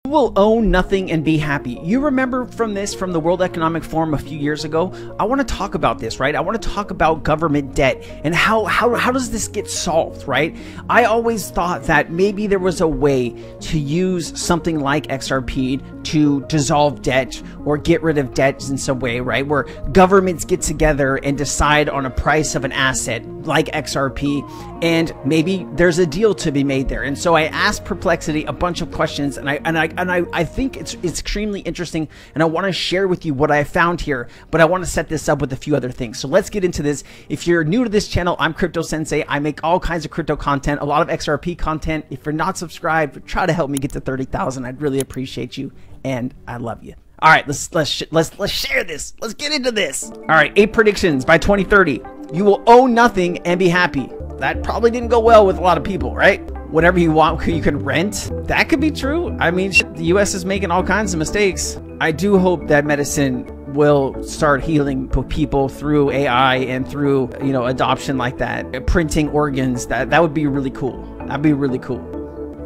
Will own nothing and be happy. You remember from the World Economic Forum a few years ago? I want to talk about this, right? I want to talk about government debt and how does this get solved, right? I always thought that maybe there was a way to use something like XRP to dissolve debt or get rid of debt in some way, right? Where governments get together and decide on a price of an asset like XRP, and maybe there's a deal to be made there. And so I asked Perplexity a bunch of questions, and I think it's extremely interesting, and I want to share with you what I found here, but I want to set this up with a few other things. So let's get into this. If you're new to this channel, I'm cryptosensei. I make all kinds of crypto content, a lot of XRP content. If you're not subscribed, try to help me get to 30,000. I'd really appreciate you, and I love you. All right, let's share this. Let's get into this. All right, 8 predictions by 2030. You will own nothing and be happy. That probably didn't go well with a lot of people, right? Whatever you want, you can rent. That could be true. I mean, the US is making all kinds of mistakes. I do hope that medicine will start healing people through AI and through, you know, adoption like that. Printing organs, that would be really cool. That'd be really cool.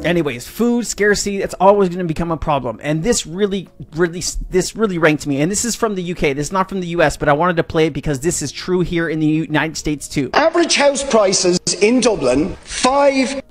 Anyways, food scarcity, that's always going to become a problem. And this really ranked me. And this is from the UK. This is not from the US, but I wanted to play it because this is true here in the United States too. Average house prices in Dublin,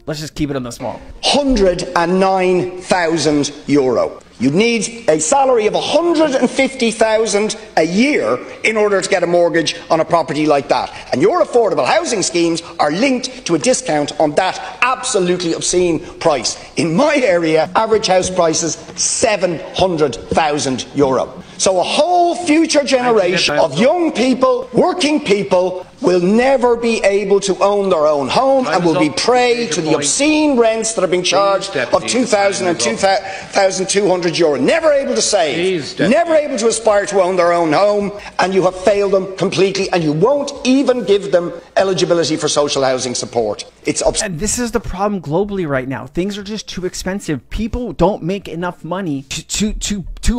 Let's just keep it on the small. €509,000. You'd need a salary of 150,000 a year in order to get a mortgage on a property like that. And your affordable housing schemes are linked to a discount on that absolutely obscene price. In my area, average house prices €700,000. So a whole future generation of young people, working people, will never be able to own their own home and will be prey to the obscene rents that are being charged of €2,000 and €2,200. Never able to save, never able to aspire to own their own home, and you have failed them completely, and you won't even give them eligibility for social housing support. It's and this is the problem globally right now. Things are just too expensive. People don't make enough money to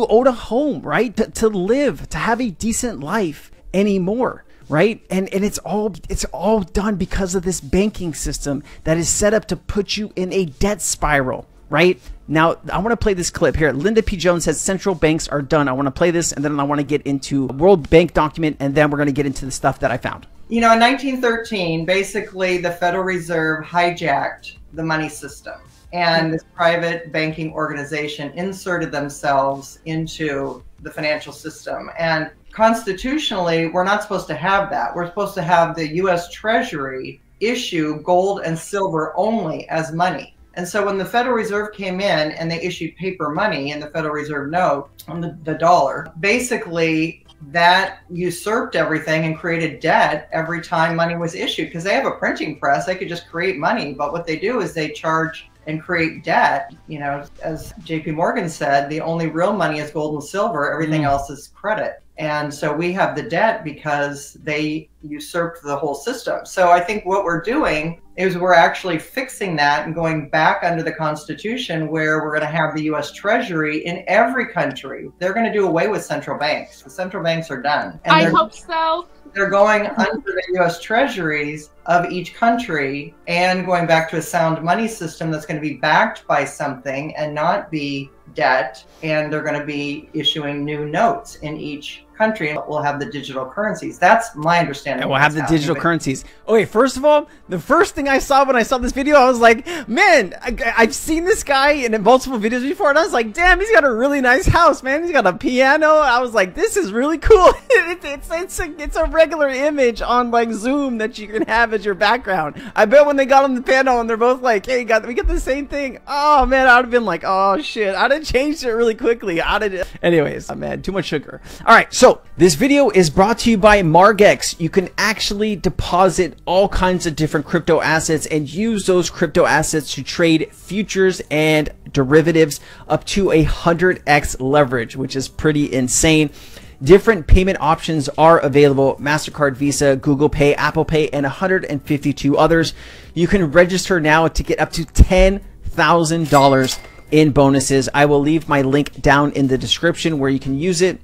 own a home, right? To live, to have a decent life anymore. Right? And it's all done because of this banking system that is set up to put you in a debt spiral, right? Now, I want to play this clip here. Linda P. Jones says central banks are done. I want to play this, and then I want to get into a World Bank document, and then we're going to get into the stuff that I found. You know, in 1913, basically the Federal Reserve hijacked the money system, and this private banking organization inserted themselves into the financial system. And constitutionally, we're not supposed to have that. We're supposed to have the US Treasury issue gold and silver only as money. And so when the Federal Reserve came in and they issued paper money in the Federal Reserve note on the dollar, basically that usurped everything and created debt every time money was issued, because they have a printing press. They could just create money, but what they do is they charge and create debt. You know, as JP Morgan said, the only real money is gold and silver. Everything else is credit. And so we have the debt because they usurped the whole system. So I think what we're doing is we're actually fixing that and going back under the Constitution, where we're going to have the US Treasury in every country. They're going to do away with central banks. The central banks are done. And I hope so. They're going under the US Treasuries of each country and going back to a sound money system that's going to be backed by something and not be debt. And they're going to be issuing new notes in each country, and we'll have the digital currencies. That's my understanding. And we'll have the digital currencies. Okay, first of all, the first thing I saw when I saw this video, I was like, man, I've seen this guy in multiple videos before, and I was like, damn, he's got a really nice house, man. He's got a piano. I was like, this is really cool. It's a regular image on like Zoom that you can have as your background. I bet when they got on the panel and they're both like, hey, we got the same thing. Oh man, I would have been like, oh shit, I'd have changed it really quickly. Anyways, oh, man, too much sugar. All right, so this video is brought to you by Margex. You can actually deposit all kinds of different crypto assets and use those crypto assets to trade futures and derivatives up to 100x leverage, which is pretty insane. Different payment options are available: MasterCard, Visa, Google Pay, Apple Pay, and 152 others. You can register now to get up to $10,000 in bonuses. I will leave my link down in the description where you can use it.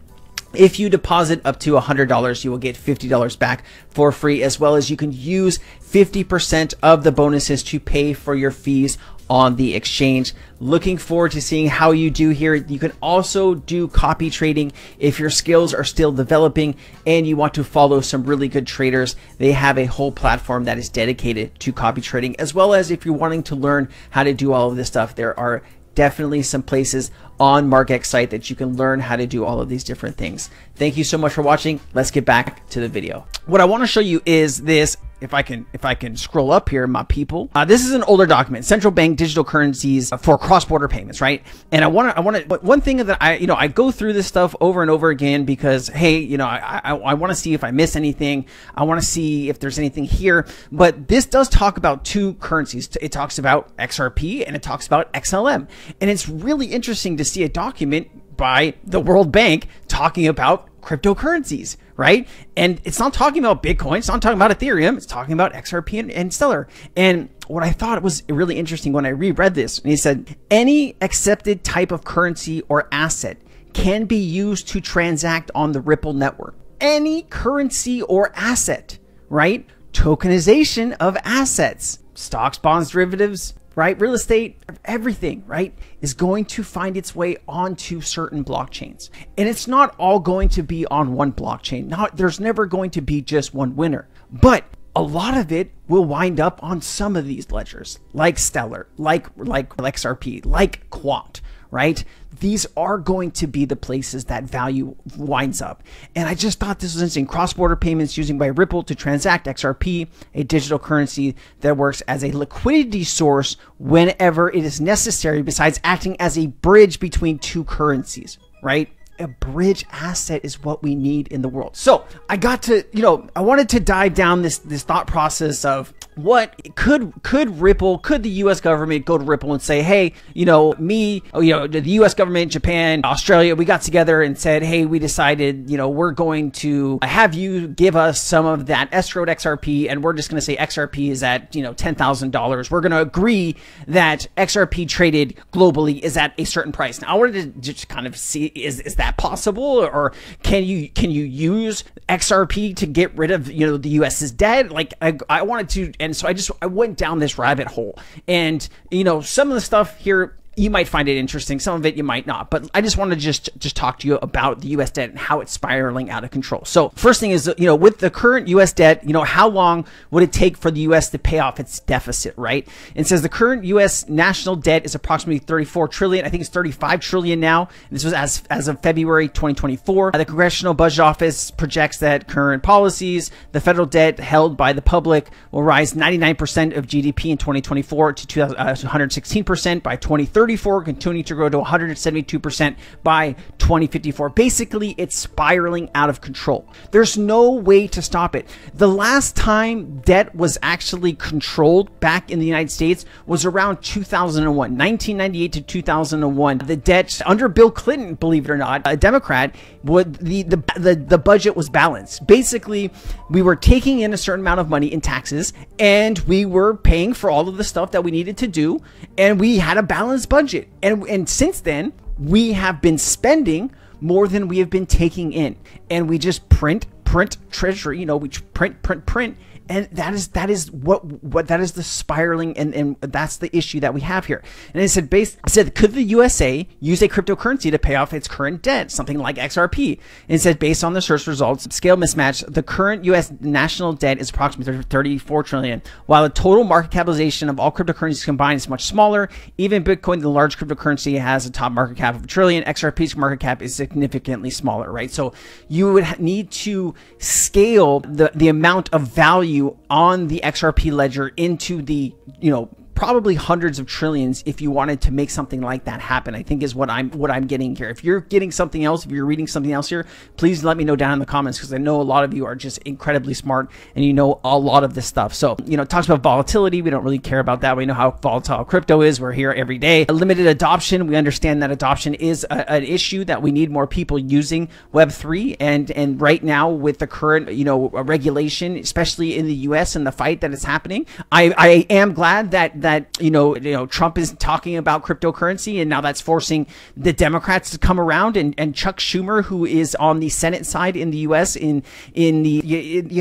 If you deposit up to $100, you will get $50 back for free, as well as you can use 50% of the bonuses to pay for your fees on the exchange. Looking forward to seeing how you do here. You can also do copy trading if your skills are still developing and you want to follow some really good traders. They have a whole platform that is dedicated to copy trading, as well as if you're wanting to learn how to do all of this stuff, there are definitely some places on Margex site that you can learn how to do all of these different things. Thank you so much for watching. Let's get back to the video. What I want to show you is this. If I can scroll up here, my people, this is an older document, central bank digital currencies for cross-border payments, right? And I want to, one thing that I go through this stuff over and over again because, hey, I want to see if I miss anything. I want to see if there's anything here, but this does talk about two currencies. It talks about XRP and it talks about XLM. And it's really interesting to see a document by the World Bank talking about cryptocurrencies, right? And it's not talking about Bitcoin, it's not talking about Ethereum, it's talking about XRP and Stellar. And what I thought was really interesting when I reread this, and he said, any accepted type of currency or asset can be used to transact on the Ripple network. Any currency or asset, right? Tokenization of assets, stocks, bonds, derivatives, right? Real estate, everything, right, is going to find its way onto certain blockchains. And it's not all going to be on one blockchain. Now, there's never going to be just one winner, but a lot of it will wind up on some of these ledgers, like Stellar, like XRP, like Quant, right? These are going to be the places that value winds up. And I just thought this was interesting. Cross-border payments using by Ripple to transact XRP, a digital currency that works as a liquidity source whenever it is necessary, besides acting as a bridge between two currencies, right? A bridge asset is what we need in the world. So I got to, I wanted to dive down this thought process of what could Ripple, could the US government go to Ripple and say, hey, the US government, Japan, Australia, we got together and said, hey, we decided, we're going to have you give us some of that escrowed XRP, and we're just going to say XRP is at, $10,000. We're going to agree that XRP traded globally is at a certain price. Now I wanted to just kind of see, is that possible, or can you use XRP to get rid of the US's debt? Like I wanted to, and so I went down this rabbit hole, and some of the stuff here you might find it interesting, some of it you might not, but I just want to just talk to you about the US debt and how it's spiraling out of control. So first thing is, with the current US debt, how long would it take for the US to pay off its deficit, right? And it says the current US national debt is approximately 34 trillion. I think it's 35 trillion now. This was as of February 2024. The Congressional Budget Office projects that current policies, the federal debt held by the public will rise 99% of GDP in 2024 to 116% by 2030. Continuing to grow to 172% by 2054. Basically, it's spiraling out of control. There's no way to stop it. The last time debt was actually controlled back in the United States was around 2001, 1998 to 2001. The debt under Bill Clinton, believe it or not, a Democrat, the budget was balanced. Basically, we were taking in a certain amount of money in taxes, and we were paying for all of the stuff that we needed to do, and we had a balanced budget. And since then, we have been spending more than we have been taking in, and we just print treasury, we print, and that is the spiraling, and that's the issue that we have here. And it said, could the USA use a cryptocurrency to pay off its current debt, something like XRP? And it said, based on the search results, scale mismatch, the current US national debt is approximately 34 trillion, while the total market capitalization of all cryptocurrencies combined is much smaller. Even Bitcoin, the large cryptocurrency, has a top market cap of $1 trillion. XRP's market cap is significantly smaller, right? So you would need to scale the amount of value on the XRP ledger into the, probably hundreds of trillions if you wanted to make something like that happen, I think is what I'm getting here. If you're getting something else, if you're reading something else here, please let me know down in the comments, because I know a lot of you are just incredibly smart and you know a lot of this stuff. So, it talks about volatility. We don't really care about that. We know how volatile crypto is. We're here every day. A limited adoption. We understand that adoption is an issue, that we need more people using Web3. And right now with the current, regulation, especially in the US and the fight that is happening, I am glad that that, Trump is talking about cryptocurrency, and now that's forcing the Democrats to come around, and Chuck Schumer, who is on the Senate side in the US, you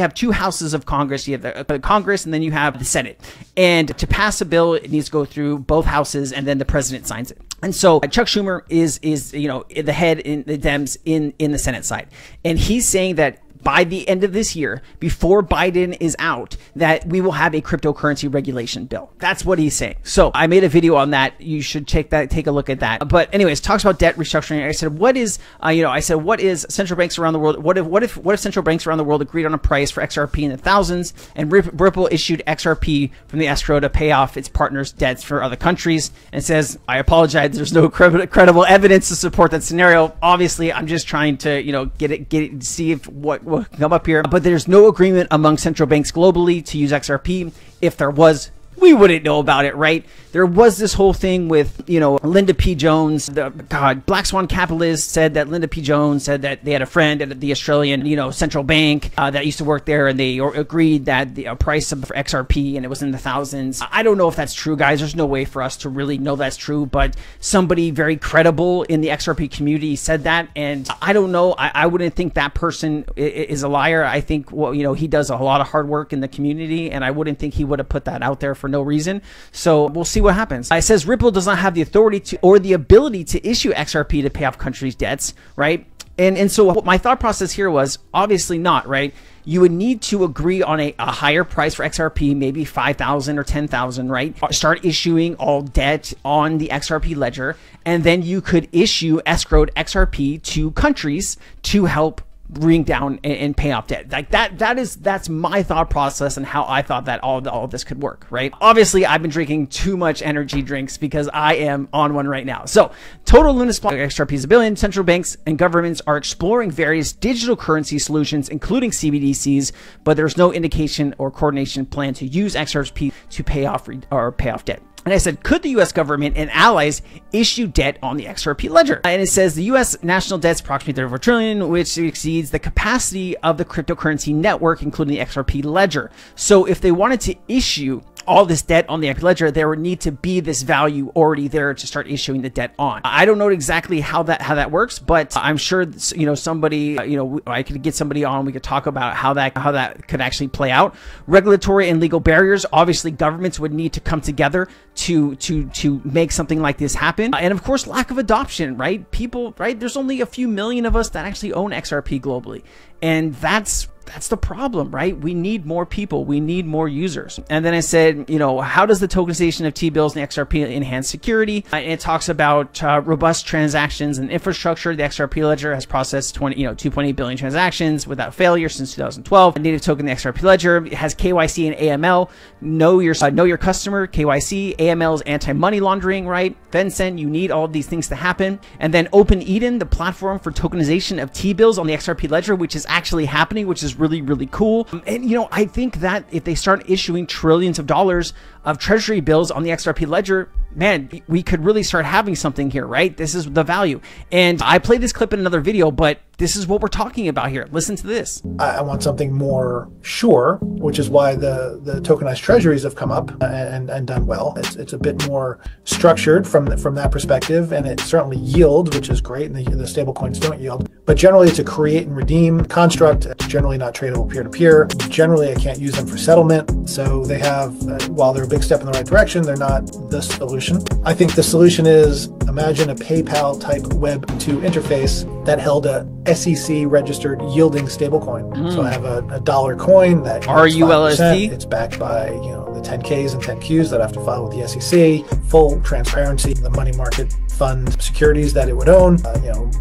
have two houses of Congress. You have the Congress, and then you have the Senate. And to pass a bill, it needs to go through both houses, and then the president signs it. And so Chuck Schumer is the head in the Dems in the Senate side. And he's saying that by the end of this year, before Biden is out, that we will have a cryptocurrency regulation bill. That's what he's saying. So I made a video on that. You should take a look at that. But anyways, talks about debt restructuring. I said, what is central banks around the world? What if central banks around the world agreed on a price for XRP in the thousands, and Ripple issued XRP from the escrow to pay off its partners' debts for other countries? And says, I apologize, there's no credible evidence to support that scenario. Obviously, I'm just trying to get it, see if what will come up here. But there's no agreement among central banks globally to use XRP. If there was, we wouldn't know about it, right? There was this whole thing with, Linda P. Jones, Black Swan Capitalist said that Linda P. Jones said that they had a friend at the Australian, central bank that used to work there, and they agreed that the price of XRP, and it was in the thousands. I don't know if that's true, guys. There's no way for us to really know that's true, but somebody very credible in the XRP community said that, and I don't know. I wouldn't think that person is a liar. I think, he does a lot of hard work in the community, and I wouldn't think he would have put that out there for no reason. So we'll see what happens. It says Ripple does not have the authority to or the ability to issue XRP to pay off countries' debts, right? And so what my thought process here was, obviously not, right? You would need to agree on a higher price for XRP, maybe 5,000 or 10,000, right? Start issuing all debt on the XRP ledger, and then you could issue escrowed XRP to countries to help bring down and pay off debt. Like that's my thought process and how I thought that all of this could work, right? Obviously, I've been drinking too much energy drinks because I am on one right now. So total Luna supply XRP is $1 billion. Central banks and governments are exploring various digital currency solutions, including CBDCs, but there's no indication or coordination plan to use XRP to pay off debt. And I said, could the U.S. government and allies issue debt on the XRP ledger? And it says the U.S. national debt is approximately $34 trillion, which exceeds the capacity of the cryptocurrency network, including the XRP ledger. So if they wanted to issue all this debt on the XRP ledger, there would need to be this value already there to start issuing the debt on. I don't know exactly how that works, but I'm sure somebody I could get somebody on. We could talk about how that could actually play out. Regulatory and legal barriers. Obviously, governments would need to come together to make something like this happen, and of course, lack of adoption. Right, people. Right, there's only a few million of us that actually own XRP globally, and that's the problem, right? We need more people. We need more users. And then I said, how does the tokenization of T-bills and the XRP enhance security? And it talks about robust transactions and infrastructure. The XRP ledger has processed 2.8 billion transactions without failure since 2012. A native token, the XRP ledger, it has KYC and AML. Know your customer, KYC. AML is anti-money laundering, right? FinCEN, you need all of these things to happen. And then Open Eden, the platform for tokenization of T-bills on the XRP ledger, which is actually happening, which is really, really cool. And, I think that if they start issuing trillions of dollars of treasury bills on the XRP ledger, man, we could really start having something here, right? This is the value. And I played this clip in another video, but this is what we're talking about here. Listen to this. I want something more sure, which is why the tokenized treasuries have come up and done well. It's a bit more structured from that perspective, and it certainly yields, which is great, and the stable coins don't yield. But generally, it's a create and redeem construct. It's generally not tradable peer-to-peer. Generally, I can't use them for settlement. So they have, while they're a big step in the right direction, they're not the solution. I think the solution is, imagine a PayPal type Web 2 interface that held a SEC registered yielding stablecoin. So I have a dollar coin that RULSD. It's backed by the 10Ks and 10Qs that I have to file with the SEC. Full transparency, the money market fund securities that it would own.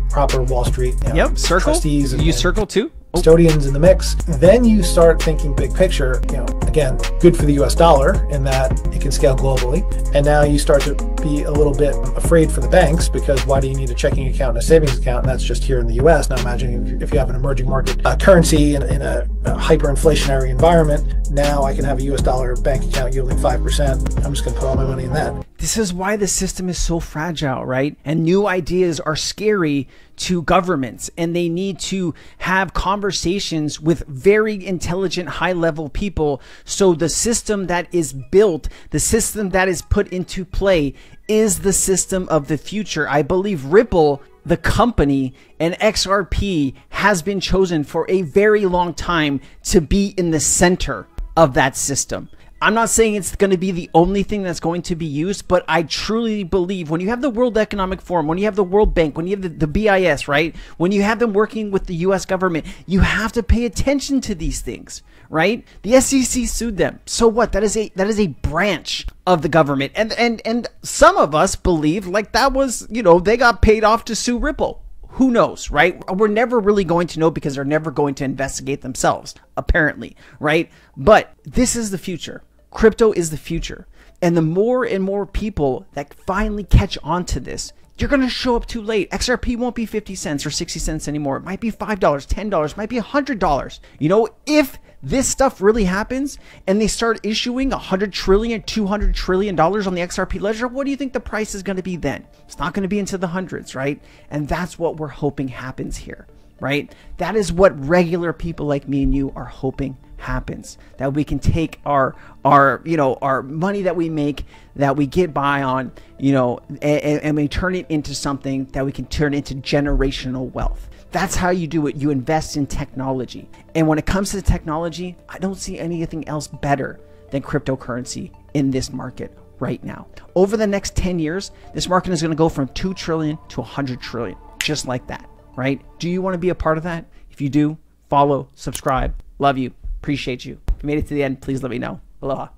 Proper Wall Street. Circle. Trustees. You use Circle too. Custodians in the mix. Then you start thinking big picture, again, good for the US dollar in that it can scale globally. And now you start to be a little bit afraid for the banks, because why do you need a checking account and a savings account? And that's just here in the US. Now imagine if you have an emerging market currency in a hyperinflationary environment, now I can have a US dollar bank account yielding 5%. I'm just going to put all my money in that. This is why the system is so fragile, right? And new ideas are scary to governments, and they need to have conversations with very intelligent, high-level people. So the system that is built, the system that is put into play, is the system of the future. I believe Ripple, the company, and XRP has been chosen for a very long time to be in the center of that system. I'm not saying it's going to be the only thing that's going to be used, but I truly believe when you have the World Economic Forum, when you have the World Bank, when you have the BIS, right? When you have them working with the US government, you have to pay attention to these things, right? The SEC sued them. So what? That is a branch of the government. And some of us believe like that was, you know, they got paid off to sue Ripple. Who knows, right? We're never really going to know because they're never going to investigate themselves, apparently, right? But this is the future. Crypto is the future. And the more and more people that finally catch on to this, you're going to show up too late. XRP won't be 50 cents or 60 cents anymore. It might be $5, $10, might be $100. You know, if this stuff really happens and they start issuing $100 trillion, $200 trillion on the XRP ledger, what do you think the price is going to be then? It's not going to be into the hundreds, right? And that's what we're hoping happens here, right? That is what regular people like me and you are hoping happens, that we can take our money that we make, that we get by on, you know, and we turn it into something that we can turn into generational wealth. That's how you do it. You invest in technology. And when it comes to technology, I don't see anything else better than cryptocurrency in this market right now. Over the next 10 years, this market is going to go from 2 trillion to 100 trillion, just like that, right? Do you want to be a part of that? If you do, follow, subscribe. Love you. Appreciate you. If you made it to the end, please let me know. Aloha.